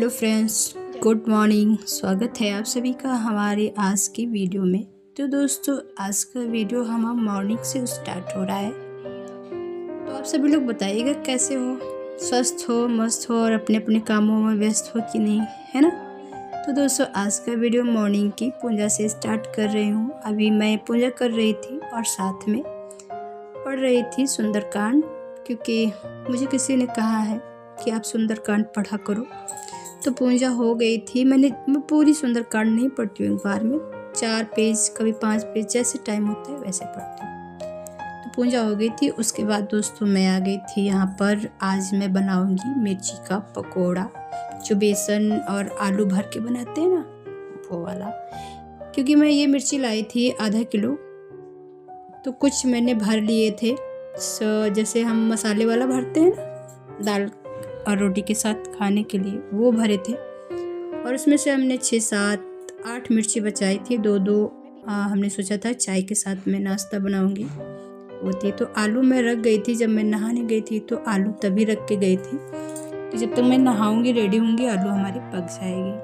Hello friends, good morning. स्वागत है आप सभी का हमारे आज की वीडियो में। तो दोस्तों, आज का वीडियो हमारा मॉर्निंग से स्टार्ट हो रहा है। तो आप सभी लोग बताइएगा कैसे हो, स्वस्थ हो, मस्त हो और अपने अपने कामों में व्यस्त हो कि नहीं, है ना। तो दोस्तों, आज का वीडियो मॉर्निंग की पूजा से स्टार्ट कर रही हूँ। अभी मैं पूजा कर रही थी और साथ में पढ़ रही थी सुंदरकांड, क्योंकि मुझे किसी ने कहा है कि आप सुंदरकांड पढ़ा करो। तो पूजा हो गई थी। मैं पूरी सुंदरकांड नहीं पढ़ती हूँ, एक बार में 4 पेज, कभी 5 पेज, जैसे टाइम होता है वैसे पढ़ती हूँ। तो पूजा हो गई थी। उसके बाद दोस्तों मैं आ गई थी यहाँ पर। आज मैं बनाऊंगी मिर्ची का पकोड़ा, जो बेसन और आलू भर के बनाते हैं ना, वो वाला। क्योंकि मैं ये मिर्ची लाई थी आधा किलो, तो कुछ मैंने भर लिए थे। जैसे हम मसाले वाला भरते हैं ना, दाल और रोटी के साथ खाने के लिए, वो भरे थे। और उसमें से हमने 6, 7, 8 मिर्ची बचाई थी। 2-2 हमने सोचा था चाय के साथ में नाश्ता बनाऊंगी वो थी। तो आलू मैं रख गई थी, जब मैं नहाने गई थी तो आलू तभी रख के गई थी कि जब तक मैं नहाऊंगी, रेडी होंगी, आलू हमारी पक जाएगी।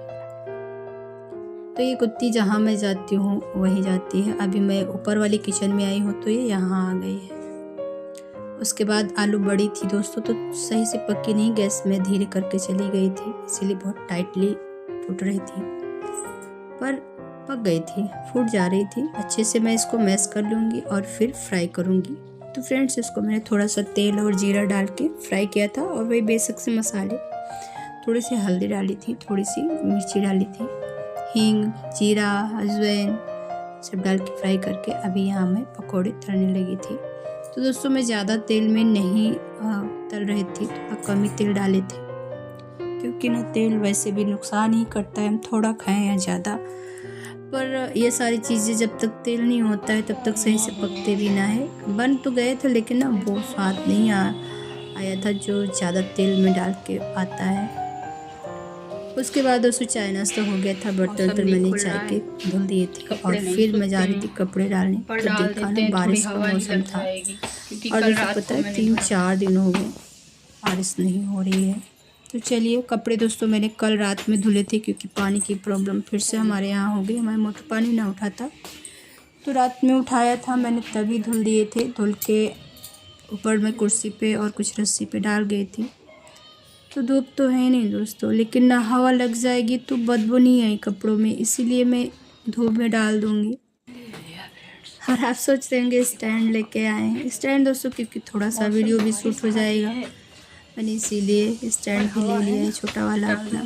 तो ये कुत्ती जहाँ मैं जाती हूँ वही जाती है। अभी मैं ऊपर वाली किचन में आई हूँ तो ये यहाँ आ गई है। उसके बाद आलू बड़ी थी दोस्तों, तो सही से पकी नहीं, गैस में धीरे करके चली गई थी, इसीलिए बहुत टाइटली फूट रही थी, पर पक गई थी, फूट जा रही थी अच्छे से। मैं इसको मैश कर लूँगी और फिर फ्राई करूँगी। तो फ्रेंड्स, इसको मैंने थोड़ा सा तेल और जीरा डाल के फ्राई किया था, और वही बेसिक से मसाले, थोड़ी सी हल्दी डाली थी, थोड़ी सी मिर्ची डाली थी, हींग, जीरा, अजवाइन सब डाल के फ्राई करके अभी यहाँ मैं पकौड़े तलने लगी थी। तो दोस्तों, मैं ज़्यादा तेल में नहीं तल रही थी, थोड़ा कम ही तेल डाले थे, क्योंकि ना तेल वैसे भी नुकसान ही करता है, हम थोड़ा खाएं या ज़्यादा। पर ये सारी चीज़ें जब तक तेल नहीं होता है तब तक सही से पकते भी ना है। बन तो गए थे, लेकिन ना वो स्वाद नहीं आया था जो ज़्यादा तेल में डाल के आता है। उसके बाद दोस्तों चाय नाश्ता हो गया था। बर्तन मैंने चाय के धुल दिए थे और फिर मैं जा रही थी कपड़े डालने। तो देखा ना, बारिश का मौसम था, और जैसे पता है 3-4 दिन हो गए बारिश नहीं हो रही है। तो चलिए, कपड़े दोस्तों मैंने कल रात में धुले थे, क्योंकि पानी की प्रॉब्लम फिर से हमारे यहाँ हो गई। हमारे मोटर पानी ना उठाता, तो रात में उठाया था मैंने, तभी धुल दिए थे। धुल के ऊपर मैं कुर्सी पे और कुछ रस्सी पे डाल गई थी। तो धूप तो है नहीं दोस्तों, लेकिन ना हवा लग जाएगी तो बदबू नहीं आई कपड़ों में, इसीलिए मैं धूप में डाल दूँगी। और आप सोच रहे होंगे स्टैंड लेके आए हैं। स्टैंड दोस्तों, क्योंकि थोड़ा सा वीडियो भी शूट हो जाएगा, मैंने इसीलिए स्टैंड भी ले लिया है, छोटा वाला अपना।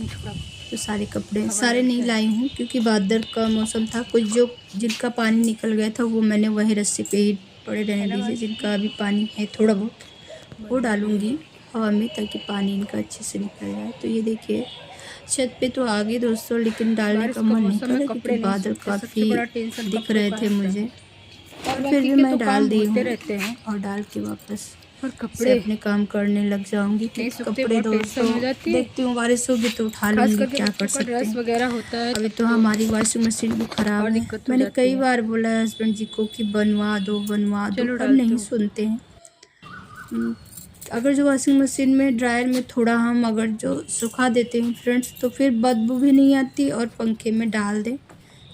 तो सारे कपड़े सारे नहीं लाई हूँ, क्योंकि बादल का मौसम था। कुछ जिनका पानी निकल गया था वो मैंने वही रस्सी पे ही पड़े रहने दीजिए। जिनका अभी पानी है थोड़ा बहुत, वो डालूँगी हवा में, ताकि पानी इनका अच्छे से निकल जाए। तो ये देखिए, छत पे तो आ गई दोस्तों, लेकिन डालने का मन नहीं कर रहा, क्योंकि बादल काफ़ी दिख रहे थे मुझे। और फिर भी मैं डाल दी हूँ, और डाल के वापस कपड़े अपने काम करने लग जाऊंगी। कपड़े दोस्तों देखती हूँ, बारिश होगी तो उठा लूँगी, क्या कर सकते हैं। अभी तो हमारी वॉशिंग मशीन भी खराब है। मैंने कई बार बोला है हस्बैंड जी को कि बनवा दो, पर नहीं सुनते हैं। अगर जो वॉशिंग मशीन में, ड्रायर में थोड़ा हम अगर जो सुखा देते हैं फ्रेंड्स, तो फिर बदबू भी नहीं आती, और पंखे में डाल दें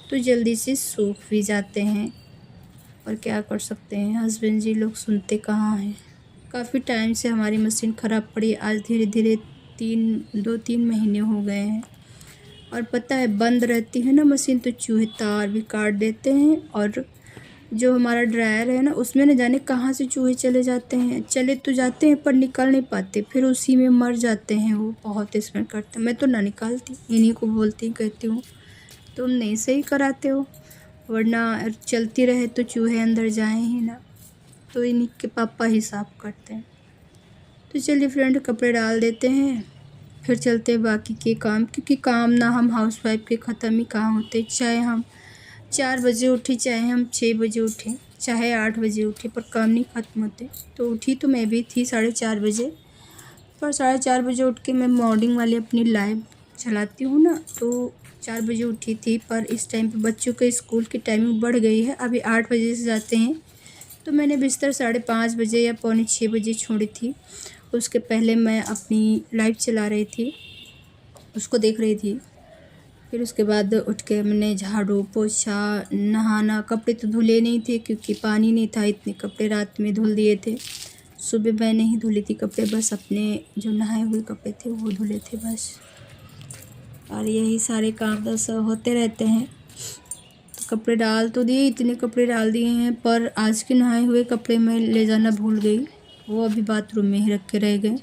तो जल्दी से सूख भी जाते हैं। और क्या कर सकते हैं, हस्बैंड जी लोग सुनते कहाँ हैं। काफ़ी टाइम से हमारी मशीन ख़राब पड़ी, आज धीरे धीरे 2-3 महीने हो गए हैं। और पता है, बंद रहती है ना मशीन तो चूहे तार भी काट देते हैं, और जो हमारा ड्रायर है ना, उसमें न जाने कहाँ से चूहे चले जाते हैं। चले तो जाते हैं पर निकल नहीं पाते, फिर उसी में मर जाते हैं। वो बहुत स्मेल करते हैं। मैं तो ना निकालती, इन्हीं को बोलती, कहती हूँ तुम नहीं सही कराते हो, वरना चलती रहे तो चूहे अंदर जाएं ही ना। तो इन्हीं के पापा ही साफ करते हैं। तो चलिए फ्रेंड, कपड़े डाल देते हैं, फिर चलते हैं बाकी के काम, क्योंकि काम ना हम हाउसवाइफ के ख़त्म ही कहाँ होते। चाहे हम 4 बजे उठे, चाहे हम 6 बजे उठें, चाहे 8 बजे उठे, पर काम नहीं ख़त्म होते। तो उठी तो मैं भी थी 4:30 बजे, पर 4:30 बजे उठ के मैं मॉर्निंग वाली अपनी लाइव चलाती हूँ ना, तो 4 बजे उठी थी। पर इस टाइम पे बच्चों के स्कूल की टाइमिंग बढ़ गई है, अभी 8 बजे से जाते हैं। तो मैंने बिस्तर 5:30 बजे या 5:45 बजे छोड़ी थी। उसके पहले मैं अपनी लाइव चला रही थी, उसको देख रही थी। फिर उसके बाद उठ के मैंने झाड़ू पोछा, नहाना, कपड़े तो धुले नहीं थे क्योंकि पानी नहीं था, इतने कपड़े रात में धुल दिए थे। सुबह मैंने ही धुली थी कपड़े, बस अपने जो नहाए हुए कपड़े थे वो धुले थे बस। और यही सारे काम बस होते रहते हैं। तो कपड़े डाल तो दिए, इतने कपड़े डाल दिए हैं, पर आज के नहाए हुए कपड़े मैं ले जाना भूल गई। वो अभी बाथरूम में ही रख के रह गए।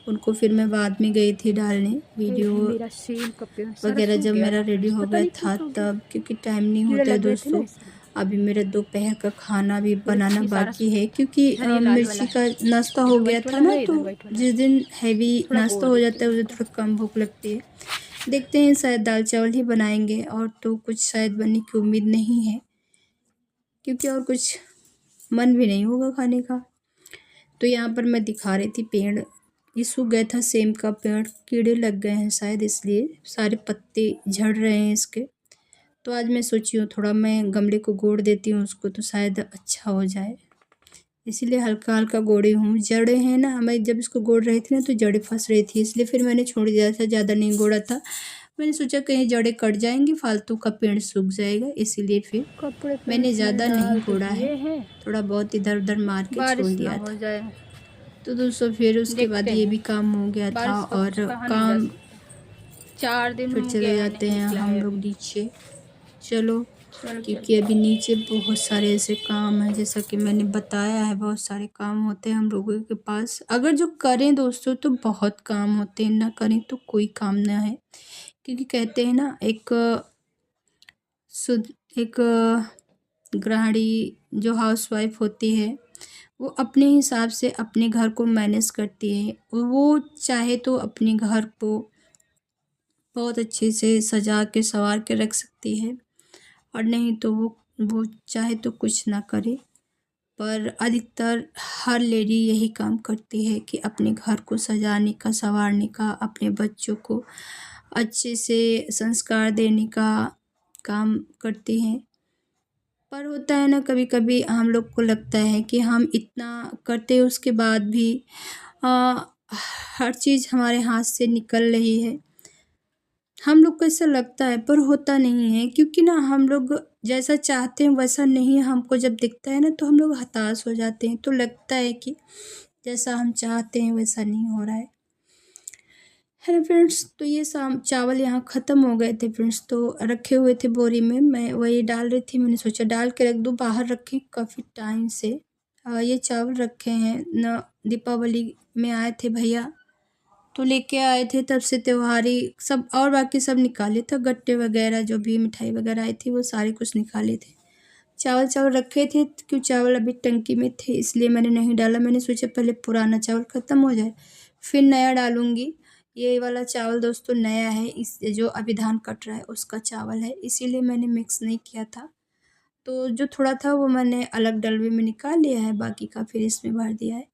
उनको फिर मैं बाद में गई थी डालने वीडियो वगैरह जब मेरा रेडी हो गया था तब, क्योंकि टाइम नहीं होता है दोस्तों। अभी मेरा दोपहर का खाना भी बनाना बाकी है क्योंकि मिर्ची का नाश्ता हो गया था ना, तो जिस दिन हैवी नाश्ता हो जाता है उस दिन थोड़ा कम भूख लगती है। देखते हैं, शायद दाल चावल ही बनाएंगे और तो कुछ शायद बनने की उम्मीद नहीं है क्योंकि और कुछ मन भी नहीं होगा खाने का। तो यहाँ पर मैं दिखा रही थी पेड़, ये सूख गया था सेम का पेड़, कीड़े लग गए हैं शायद इसलिए सारे पत्ते झड़ रहे हैं इसके। तो आज मैं सोची हूँ थोड़ा मैं गमले को गोड़ देती हूँ उसको, तो शायद अच्छा हो जाए, इसीलिए हल्का हल्का गोड़ी हूँ। जड़ें हैं ना, मैं जब इसको गोड़ रही थी ना तो जड़ें फंस रही थी, इसलिए फिर मैंने छोड़ दिया था, ज़्यादा नहीं गोड़ा था। मैंने सोचा कहीं जड़ें कट जाएंगी, फालतू का पेड़ सूख जाएगा, इसीलिए फिर मैंने ज़्यादा नहीं गोड़ा है, थोड़ा बहुत इधर उधर मार के छोड़ दिया था। तो दोस्तों फिर उसके बाद ये भी काम हो गया था और काम 4 दिन फिर चले जाते हैं हम लोग नीचे। चलो क्योंकि अभी नीचे बहुत सारे ऐसे काम हैं, जैसा कि मैंने बताया है बहुत सारे काम होते हैं हम लोगों के पास। अगर जो करें दोस्तों तो बहुत काम होते हैं, ना करें तो कोई काम ना है। क्योंकि कहते हैं ना एक गृहिणी जो हाउसवाइफ होती है वो अपने हिसाब से अपने घर को मैनेज करती है। वो चाहे तो अपने घर को बहुत अच्छे से सजा के संवार के रख सकती है, और नहीं तो वो चाहे तो कुछ ना करे। पर अधिकतर हर लेडी यही काम करती है कि अपने घर को सजाने का, संवारने का, अपने बच्चों को अच्छे से संस्कार देने का काम करती हैं। पर होता है ना, कभी कभी हम लोग को लगता है कि हम इतना करते उसके बाद भी हर चीज़ हमारे हाथ से निकल रही है, हम लोग को ऐसा लगता है, पर होता नहीं है। क्योंकि ना हम लोग जैसा चाहते हैं वैसा नहीं हमको जब दिखता है ना तो हम लोग हताश हो जाते हैं, तो लगता है कि जैसा हम चाहते हैं वैसा नहीं हो रहा है ना फ्रेंड्स। तो ये चावल यहाँ ख़त्म हो गए थे फ्रेंड्स, तो रखे हुए थे बोरी में, मैं वही डाल रही थी। मैंने सोचा डाल के रख दूँ, बाहर रखे काफ़ी टाइम से। ये चावल रखे हैं न, दीपावली में आए थे भैया तो लेके आए थे, तब से त्योहारी सब और बाकी सब निकाले था, गट्टे वगैरह जो भी मिठाई वगैरह आई थी वो सारे कुछ निकाले थे। चावल रखे थे क्यों, चावल अभी टंकी में थे इसलिए मैंने नहीं डाला। मैंने सोचा पहले पुराना चावल ख़त्म हो जाए फिर नया डालूँगी। ये वाला चावल दोस्तों नया है, इस जो अभी धान कट रहा है उसका चावल है, इसीलिए मैंने मिक्स नहीं किया था। तो जो थोड़ा था वो मैंने अलग डलवे में निकाल लिया है, बाकी का फिर इसमें भर दिया है।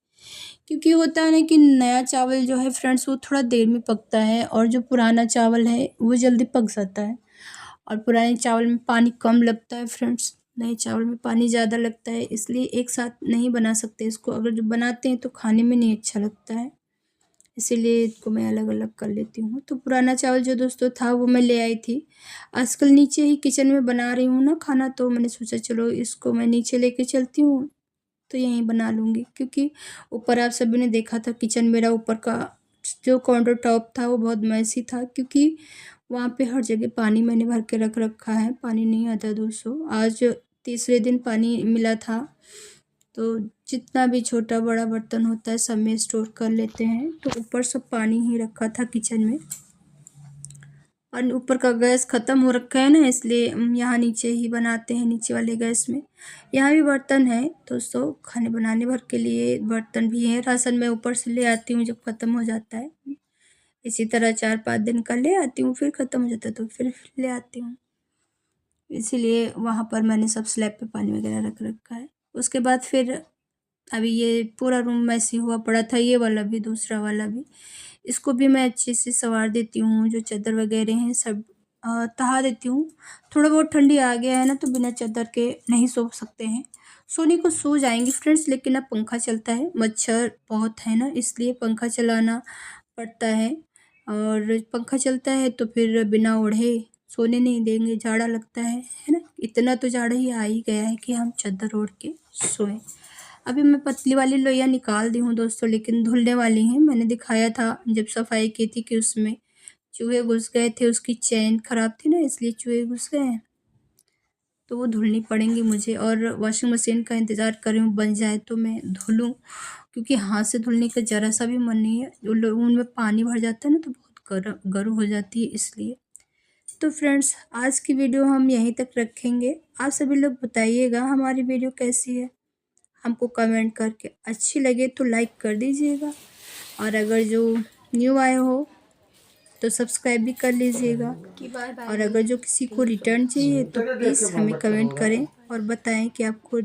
क्योंकि होता है ना कि नया चावल जो है फ्रेंड्स वो थोड़ा देर में पकता है, और जो पुराना चावल है वो जल्दी पक जाता है। और पुराने चावल में पानी कम लगता है फ्रेंड्स, नए चावल में पानी ज़्यादा लगता है, इसलिए एक साथ नहीं बना सकते इसको। अगर जो बनाते हैं तो खाने में नहीं अच्छा लगता है, इसीलिए इसको मैं अलग अलग कर लेती हूँ। तो पुराना चावल जो दोस्तों था वो मैं ले आई थी। आजकल नीचे ही किचन में बना रही हूँ ना खाना, तो मैंने सोचा चलो इसको मैं नीचे लेके चलती हूँ तो यहीं बना लूँगी। क्योंकि ऊपर आप सभी ने देखा था किचन मेरा ऊपर का जो काउंटर टॉप था वो बहुत मैसी था, क्योंकि वहाँ पे हर जगह पानी मैंने भर के रख रखा है, पानी नहीं आता दोस्तों। आज तीसरे दिन पानी मिला था, तो जितना भी छोटा बड़ा बर्तन होता है सब में स्टोर कर लेते हैं। तो ऊपर सब पानी ही रखा था किचन में, और ऊपर का गैस ख़त्म हो रखा है ना, इसलिए यहाँ नीचे ही बनाते हैं, नीचे वाले गैस में। यहाँ भी बर्तन है दोस्तों, खाने बनाने भर के लिए बर्तन भी हैं। राशन मैं ऊपर से ले आती हूँ जब ख़त्म हो जाता है, इसी तरह 4-5 दिन का ले आती हूँ, फिर ख़त्म हो जाता है तो फिर ले आती हूँ। इसीलिए वहाँ पर मैंने सब स्लैब पे पानी वगैरह रख रखा है। उसके बाद फिर अभी ये पूरा रूम मैसी हुआ पड़ा था, ये वाला भी दूसरा वाला भी, इसको भी मैं अच्छे से संवार देती हूँ। जो चादर वगैरह हैं सब तहा देती हूँ। थोड़ा बहुत ठंडी आ गया है ना, तो बिना चादर के नहीं सो सकते हैं, सोने को सो जाएंगे फ्रेंड्स, लेकिन अब पंखा चलता है, मच्छर बहुत है ना इसलिए पंखा चलाना पड़ता है। और पंखा चलता है तो फिर बिना ओढ़े सोने नहीं देंगे, जाड़ा लगता है ना। इतना तो जाड़ा ही आ ही गया है कि हम चादर ओढ़ के सोएं। अभी मैं पतली वाली लोइयाँ निकाल दी हूँ दोस्तों, लेकिन धुलने वाली हैं। मैंने दिखाया था जब सफाई की थी कि उसमें चूहे घुस गए थे, उसकी चेन ख़राब थी ना, इसलिए चूहे घुस गए हैं, तो वो धुलनी पड़ेंगी मुझे। और वॉशिंग मशीन का इंतज़ार कर रही हूँ, बन जाए तो मैं धुलूँ, क्योंकि हाथ से धुलने का ज़रा सा भी मन नहीं है। उनमें पानी भर जाता है ना, तो बहुत गर्म हो जाती है इसलिए। तो फ्रेंड्स, आज की वीडियो हम यहीं तक रखेंगे। आप सभी लोग बताइएगा हमारी वीडियो कैसी है, हमको कमेंट करके। अच्छी लगे तो लाइक कर दीजिएगा, और अगर जो न्यू आए हो तो सब्सक्राइब भी कर लीजिएगा। और अगर जो किसी को रिटर्न चाहिए तो प्लीज़ हमें कमेंट करें और बताएं कि आपको